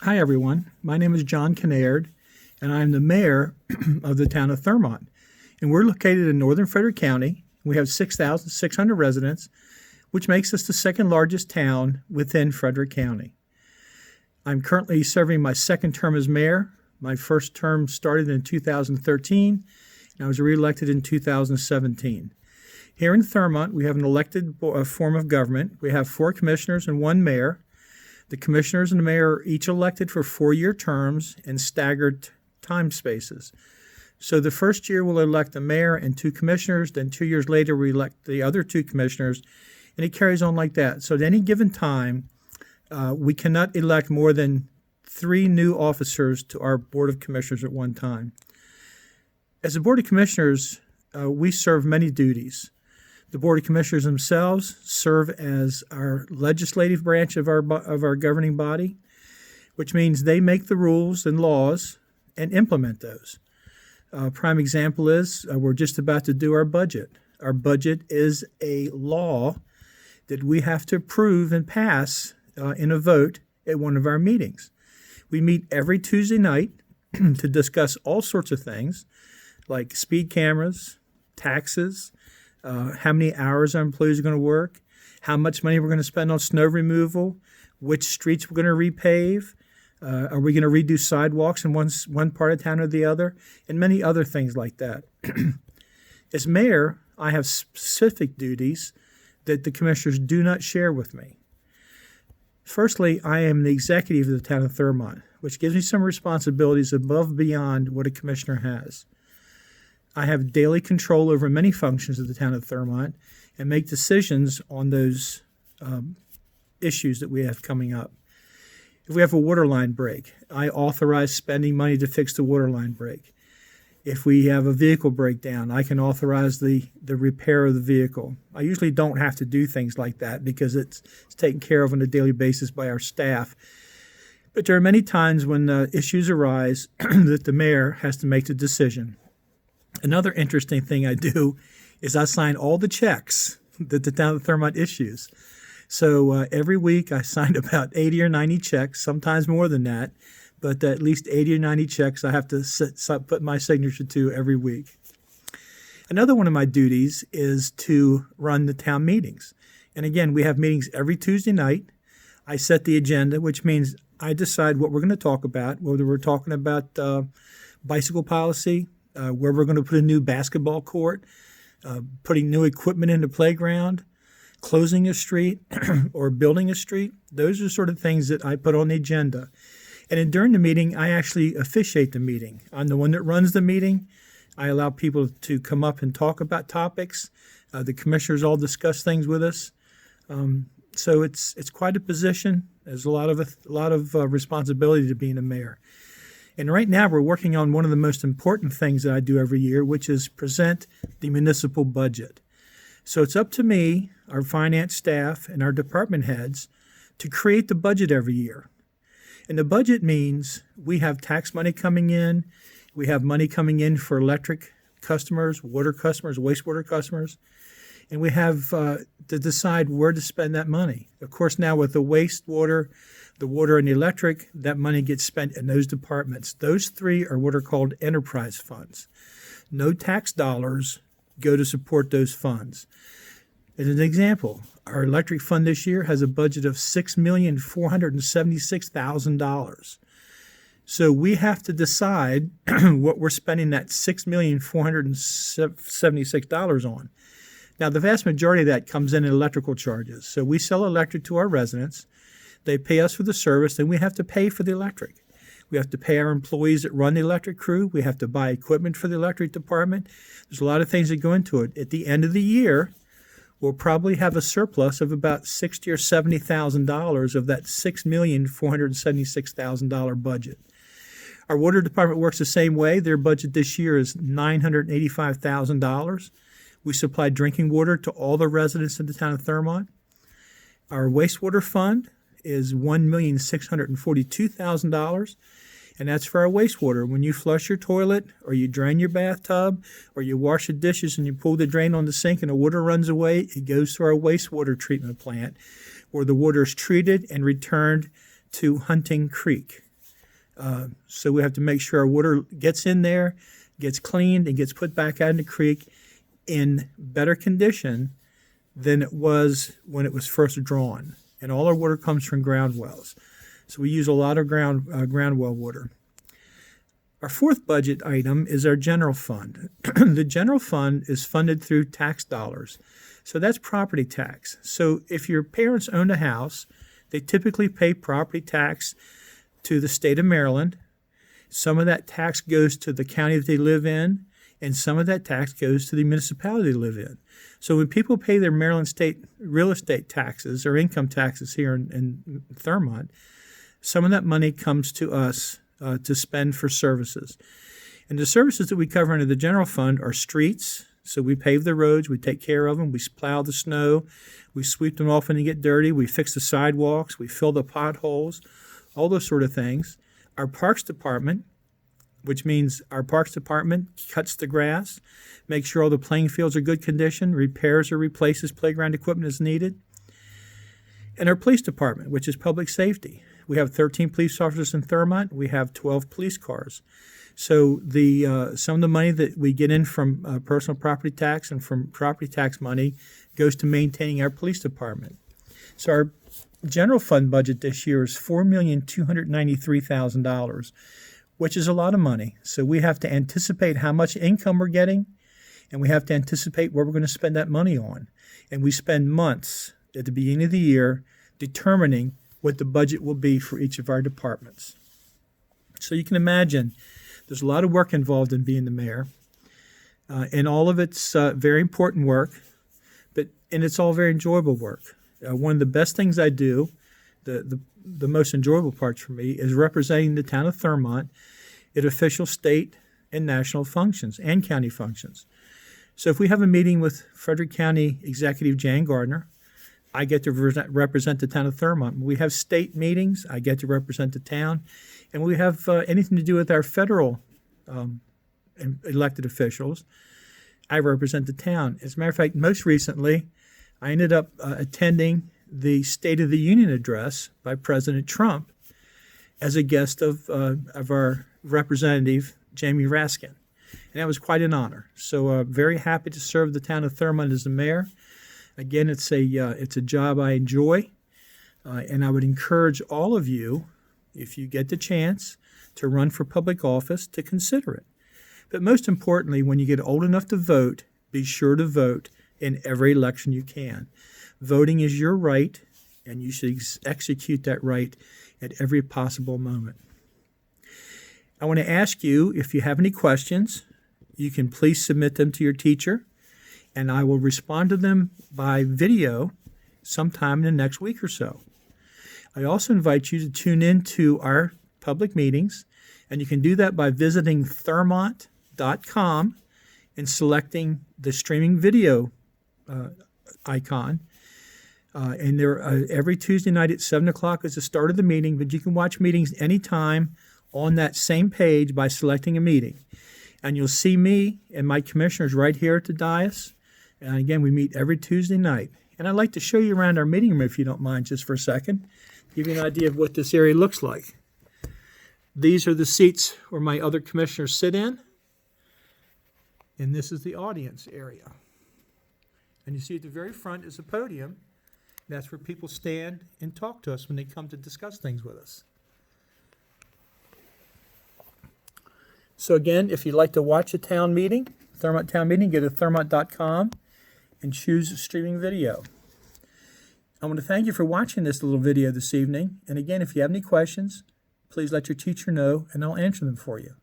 Hi, everyone. My name is John Kinnaird, and I'm the mayor of the town of Thurmont. And we're located in northern Frederick County. We have 6,600 residents, which makes us the second largest town within Frederick County. I'm currently serving my second term as mayor. My first term started in 2013, and I was reelected in 2017. Here in Thurmont, we have an elected form of government. We have 4 commissioners and 1 mayor. The commissioners and the mayor are each elected for 4-year terms in staggered time spaces. So the first year we'll elect the mayor and 2 commissioners, then 2 years later we elect the other 2 commissioners, and it carries on like that. So at any given time, we cannot elect more than 3 new officers to our Board of Commissioners at one time. As a Board of Commissioners, we serve many duties. The Board of Commissioners themselves serve as our legislative branch of our governing body, which means they make the rules and laws and implement those. A prime example is we're just about to do our budget. Our budget is a law that we have to approve and pass in a vote at one of our meetings. We meet every Tuesday night to discuss all sorts of things like speed cameras, taxes, how many hours our employees are going to work, how much money we're going to spend on snow removal, which streets we're going to repave, are we going to redo sidewalks in one part of town or the other, and many other things like that. As mayor, I have specific duties that the commissioners do not share with me. Firstly, I am the executive of the town of Thurmont, which gives me some responsibilities above and beyond what a commissioner has. I have daily control over many functions of the town of Thurmont and make decisions on those issues that we have coming up. If we have a water line break, I authorize spending money to fix the water line break. If we have a vehicle breakdown, I can authorize the repair of the vehicle. I usually don't have to do things like that because it's taken care of on a daily basis by our staff. But there are many times when issues arise that the mayor has to make the decision. Another interesting thing I do is I sign all the checks that the town of Thurmont issues. So every week I sign about 80 or 90 checks, sometimes more than that, but at least 80 or 90 checks I have to put my signature to every week. Another one of my duties is to run the town meetings. And again, we have meetings every Tuesday night. I set the agenda, which means I decide what we're going to talk about, whether we're talking about bicycle policy, where we're going to put a new basketball court, putting new equipment in the playground, closing a street, or building a street. Those are sort of things that I put on the agenda. And then during the meeting, I actually officiate the meeting. I'm the one that runs the meeting. I allow people to come up and talk about topics. The commissioners all discuss things with us. So it's quite a position. There's a lot of responsibility to being a mayor. And right now we're working on one of the most important things that I do every year, which is present the municipal budget. So it's up to me, our finance staff, and our department heads to create the budget every year. And the budget means we have tax money coming in, we have money coming in for electric customers, water customers, wastewater customers, and we have to decide where to spend that money. Of course, now with the wastewater, the water, and the electric, that money gets spent in those departments. Those 3 are what are called enterprise funds. No tax dollars go to support those funds. As an example, our electric fund this year has a budget of $6,476,000. So we have to decide what we're spending that $6,476,000 on. Now, the vast majority of that comes in electrical charges. So we sell electric to our residents. They pay us for the service, and we have to pay for the electric. We have to pay our employees that run the electric crew. We have to buy equipment for the electric department. There's a lot of things that go into it. At the end of the year, we'll probably have a surplus of about $60,000 or $70,000 of that $6,476,000 budget. Our water department works the same way. Their budget this year is $985,000. We supply drinking water to all the residents in the town of Thurmont. Our wastewater fund is $1,642,000, and that's for our wastewater. When you flush your toilet or you drain your bathtub or you wash the dishes and you pull the drain on the sink and the water runs away, it goes to our wastewater treatment plant where the water is treated and returned to Hunting Creek. So we have to make sure our water gets in there, gets cleaned, and gets put back out in the creek in better condition than it was when it was first drawn. And all our water comes from ground wells. So we use a lot of ground well water. Our fourth budget item is our general fund. The general fund is funded through tax dollars. So that's property tax. So if your parents own a house, they typically pay property tax to the state of Maryland. Some of that tax goes to the county that they live in, and some of that tax goes to the municipality they live in. So when people pay their Maryland state real estate taxes or income taxes here in Thurmont, some of that money comes to us to spend for services. And the services that we cover under the general fund are streets. So we pave the roads, we take care of them, we plow the snow, we sweep them off when they get dirty, we fix the sidewalks, we fill the potholes, all those sort of things. Our parks department, which means our parks department cuts the grass, makes sure all the playing fields are good condition, repairs or replaces playground equipment as needed. And our police department, which is public safety. We have 13 police officers in Thurmont. We have 12 police cars. So some of the money that we get in from personal property tax and from property tax money goes to maintaining our police department. So our general fund budget this year is $4,293,000, which is a lot of money. So we have to anticipate how much income we're getting, and we have to anticipate what we're going to spend that money on. And we spend months at the beginning of the year determining what the budget will be for each of our departments. So you can imagine there's a lot of work involved in being the mayor, and all of it's very important work, and it's all very enjoyable work. One of the best things I do, the most enjoyable parts for me, is representing the town of Thurmont at official state and national functions and county functions. So if we have a meeting with Frederick County Executive Jan Gardner, I get to represent the town of Thurmont. When we have state meetings, I get to represent the town. And when we have anything to do with our federal elected officials, I represent the town. As a matter of fact, most recently, I ended up attending the State of the Union address by President Trump as a guest of our representative, Jamie Raskin. And that was quite an honor. So very happy to serve the town of Thurmont as the mayor. Again, it's a job I enjoy, and I would encourage all of you, if you get the chance to run for public office, to consider it. But most importantly, when you get old enough to vote, be sure to vote in every election you can. Voting is your right, and you should execute that right at every possible moment. I want to ask you, if you have any questions, you can please submit them to your teacher, and I will respond to them by video sometime in the next week or so. I also invite you to tune in to our public meetings, and you can do that by visiting Thurmont.com and selecting the streaming video icon. And every Tuesday night at 7 o'clock is the start of the meeting, but you can watch meetings anytime on that same page by selecting a meeting. And you'll see me and my commissioners right here at the dais. And again, we meet every Tuesday night. And I'd like to show you around our meeting room, if you don't mind, just for a second. Give you an idea of what this area looks like. These are the seats where my other commissioners sit in. And this is the audience area. And you see at the very front is a podium. That's where people stand and talk to us when they come to discuss things with us. So again, if you'd like to watch a town meeting, Thurmont town meeting, go to Thurmont.com and choose streaming video. I want to thank you for watching this little video this evening. And again, if you have any questions, please let your teacher know and I'll answer them for you.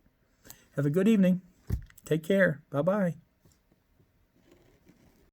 Have a good evening. Take care. Bye-bye.